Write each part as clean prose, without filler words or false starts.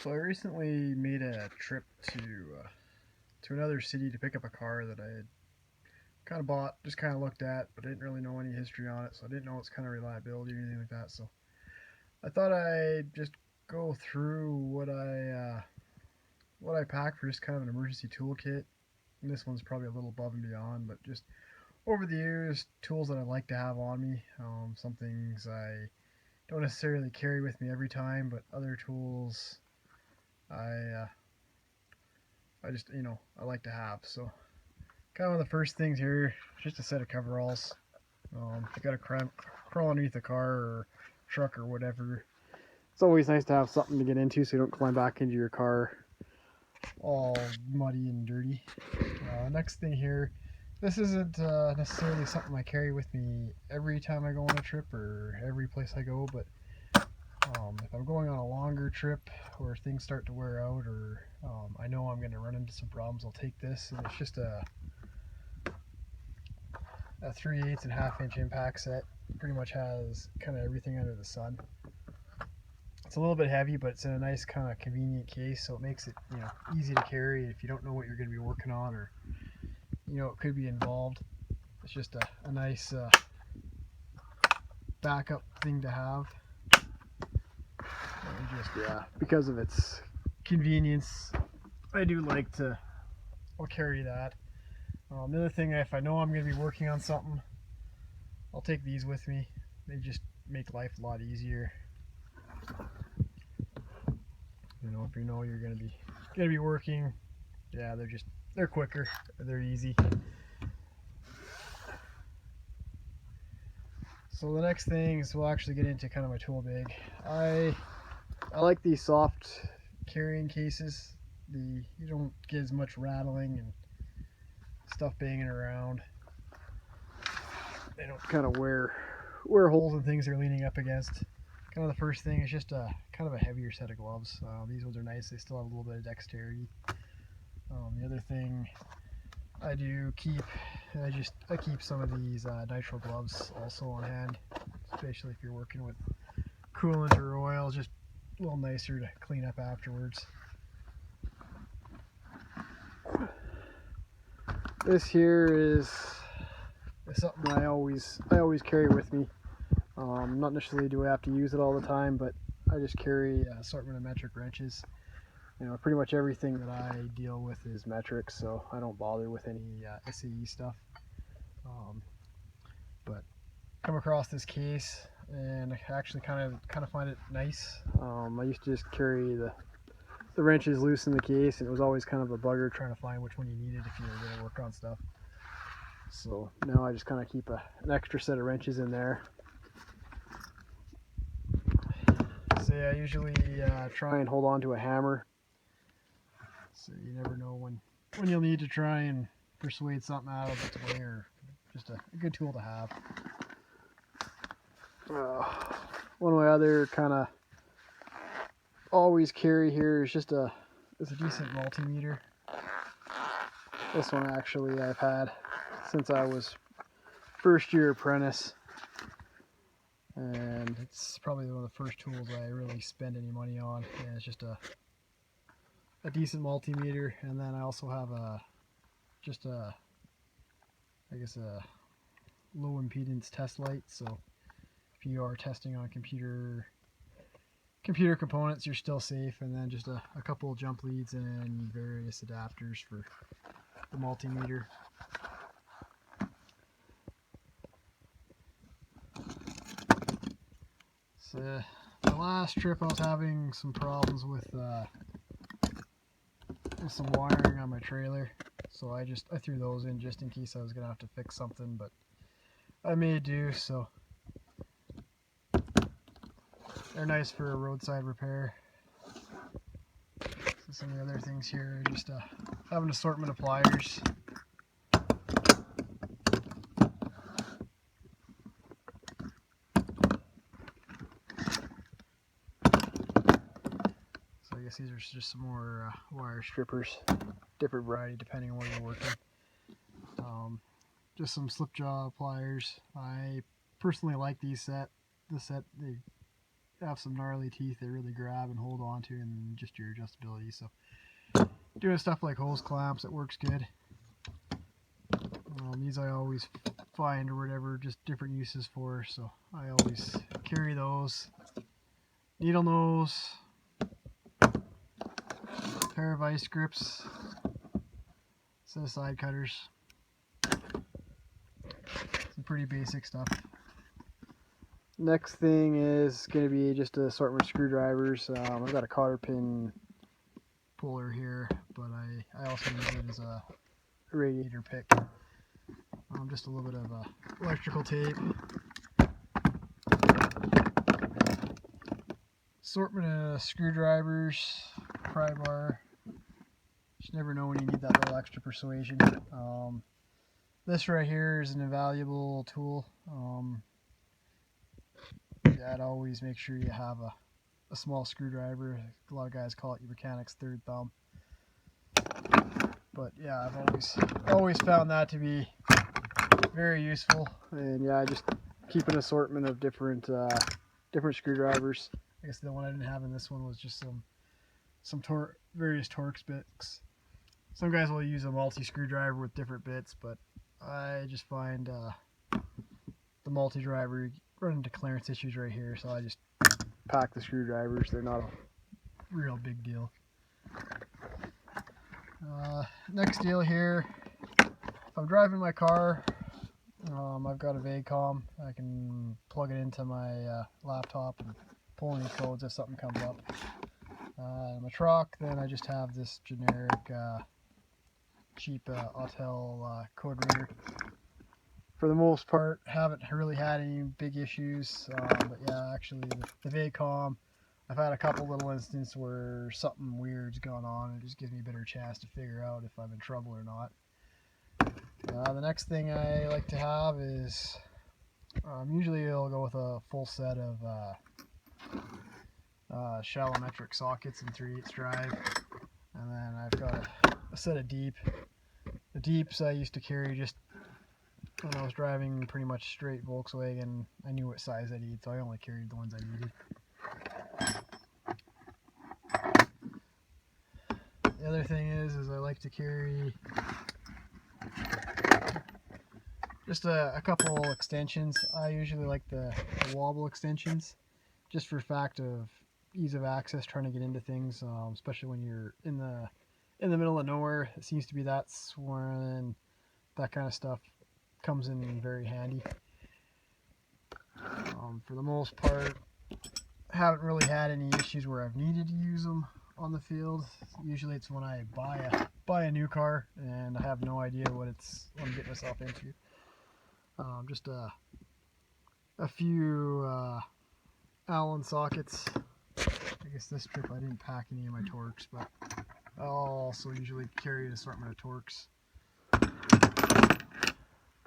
So I recently made a trip to another city to pick up a car that I had kind of bought, just kind of looked at, but I didn't really know any history on it, so I didn't know its kind of reliability or anything like that. So I thought I'd just go through what I packed for just kind of an emergency toolkit. And this one's probably a little above and beyond, but just over the years, tools that I like to have on me. Some things I don't necessarily carry with me every time, but other tools I uh, I just I like to have. So kind of one of the first things here, just a set of coveralls. You got to crawl underneath the car or truck or whatever. It's always nice to have something to get into so you don't climb back into your car all muddy and dirty. Next thing here, this isn't necessarily something I carry with me every time I go on a trip or every place I go, but if I'm going on a longer trip or things start to wear out or I know I'm going to run into some problems, I'll take this. And it's just a 3/8 and ½ inch impact set. Pretty much has kind of everything under the sun. It's a little bit heavy, but it's in a nice kind of convenient case, so it makes it easy to carry if you don't know what you're going to be working on or it could be involved. It's just a nice backup thing to have. And just because of its convenience, I do like to. I'll carry that. The other thing, if I know I'm going to be working on something, I'll take these with me. They just make life a lot easier. If you know you're going to be working, they're quicker, they're easy. So the next thing is we'll actually get into kind of my tool bag. I like these soft carrying cases. You don't get as much rattling and stuff banging around. They don't kind of wear holes and things they're leaning up against. Kind of the first thing is just a kind of a heavier set of gloves. These ones are nice. They still have a little bit of dexterity. The other thing I do keep, I keep some of these nitro gloves also on hand, especially if you're working with coolant or oil. Just a little nicer to clean up afterwards. This here is something I always carry with me. Not necessarily do I have to use it all the time, but I just carry an assortment of metric wrenches. Pretty much everything that I deal with is metric, so I don't bother with any SAE stuff. But come across this case, and I actually kind of find it nice. I used to just carry the wrenches loose in the case, and it was always kind of a bugger trying to find which one you needed if you were going to work on stuff. So now I just kind of keep an extra set of wrenches in there. So I usually try and hold on to a hammer. So you never know when you'll need to try and persuade something out of its way, or just a good tool to have. One of my other kind of always carry here is just a decent multimeter. This one actually I've had since I was first year apprentice, and it's probably one of the first tools I really spend any money on. And it's just a decent multimeter, and then I also have a low impedance test light. So if you are testing on computer components, you're still safe. And then just a couple of jump leads and various adapters for the multimeter. So the last trip I was having some problems with some wiring on my trailer, so I threw those in just in case I was gonna have to fix something, but I may do. So they're nice for a roadside repair. So some of the other things here are just have an assortment of pliers. So I guess these are just some more wire strippers, different variety depending on where you're working. Just some slip jaw pliers. I personally like this set. They have some gnarly teeth they really grab and hold on to, and just your adjustability. So doing stuff like hose clamps, it works good. These I always find or whatever, just different uses for, so I always carry those. Needle nose, pair of ice grips, set of side cutters. Some pretty basic stuff. Next thing is going to be just an assortment of screwdrivers. I've got a cotter pin puller here, but I also use it as a radiator pick. Just a little bit of electrical tape. Assortment of screwdrivers, pry bar. Just never know when you need that little extra persuasion. This right here is an invaluable tool. I'd always make sure you have a small screwdriver. A lot of guys call it your mechanic's third thumb. But yeah, I've always found that to be very useful. And yeah, I just keep an assortment of different screwdrivers. I guess the one I didn't have in this one was just some various Torx bits. Some guys will use a multi screwdriver with different bits, but I just find the multi driver run into clearance issues right here, so I just pack the screwdrivers. They're not a real big deal. Next deal here, if I'm driving my car, I've got a VACOM. I can plug it into my laptop and pull any codes if something comes up. My truck, then I just have this generic cheap Autel code reader. For the most part, haven't really had any big issues, but yeah, actually the VACOM, I've had a couple little instances where something weird's gone on. It just gives me a better chance to figure out if I'm in trouble or not. The next thing I like to have is, usually I'll go with a full set of shallow metric sockets and 3/8 drive, and then I've got a set of deep. The deeps I used to carry just when I was driving pretty much straight Volkswagen. I knew what size I needed, so I only carried the ones I needed. The other thing is I like to carry just a couple extensions. I usually like the wobble extensions, just for fact of ease of access, trying to get into things, especially when you're in the middle of nowhere. It seems to be that's when that kind of stuff comes in very handy. For the most part, I haven't really had any issues where I've needed to use them on the field. Usually it's when I buy a new car and I have no idea what I'm getting myself into. Just a few Allen sockets. I guess this trip I didn't pack any of my Torx, but I'll also usually carry an assortment of Torx.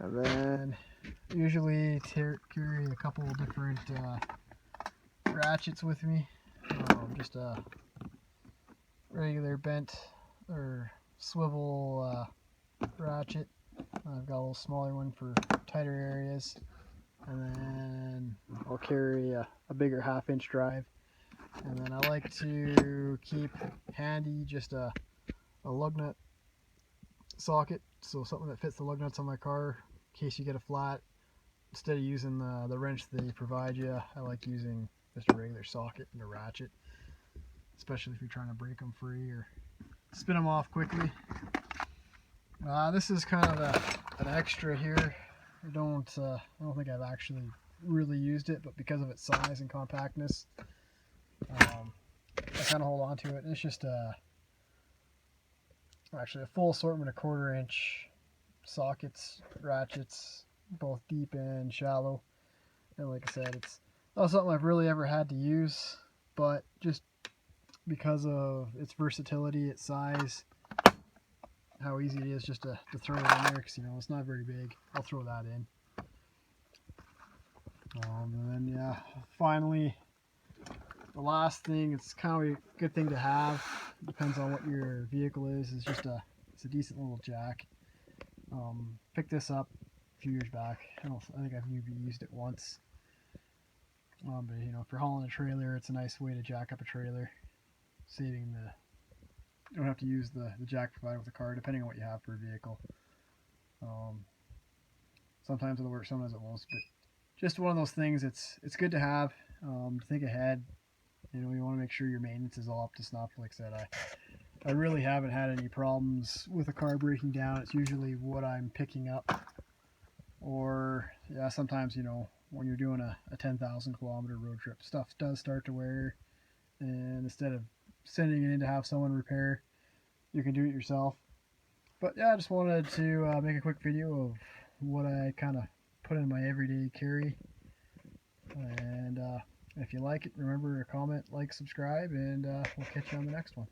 And then usually carry a couple different ratchets with me. Just a regular bent or swivel ratchet. I've got a little smaller one for tighter areas, and then I'll carry a bigger 1/2-inch drive. And then I like to keep handy just a lug nut socket, so something that fits the lug nuts on my car in case you get a flat. Instead of using the wrench they provide you, I like using just a regular socket and a ratchet, especially if you're trying to break them free or spin them off quickly. This is kind of an extra here. I don't think I've actually really used it, but because of its size and compactness, I kind of hold on to it. And it's just actually a full assortment of 1/4-inch sockets, ratchets, both deep and shallow. And like I said, it's not something I've really ever had to use, but just because of its versatility, its size, how easy it is just to throw it in there, because it's not very big. I'll throw that in. And then yeah, finally, the last thing, it's kind of a good thing to have, depends on what your vehicle is just it's a decent little jack. Picked this up a few years back. I think I've maybe used it once. But you know, if you're hauling a trailer, it's a nice way to jack up a trailer, saving the you don't have to use the jack provided with the car, depending on what you have per vehicle. Um, Sometimes it'll work, sometimes it won't. But just one of those things. It's good to have. To think ahead. You know, you want to make sure your maintenance is all up to snuff. Like I said, I really haven't had any problems with a car breaking down. It's usually what I'm picking up, or yeah, sometimes you know when you're doing a 10,000 kilometer road trip, stuff does start to wear, and instead of sending it in to have someone repair, you can do it yourself. But yeah, I just wanted to make a quick video of what I kind of put in my everyday carry. And if you like it, remember to comment, like, subscribe, and we'll catch you on the next one.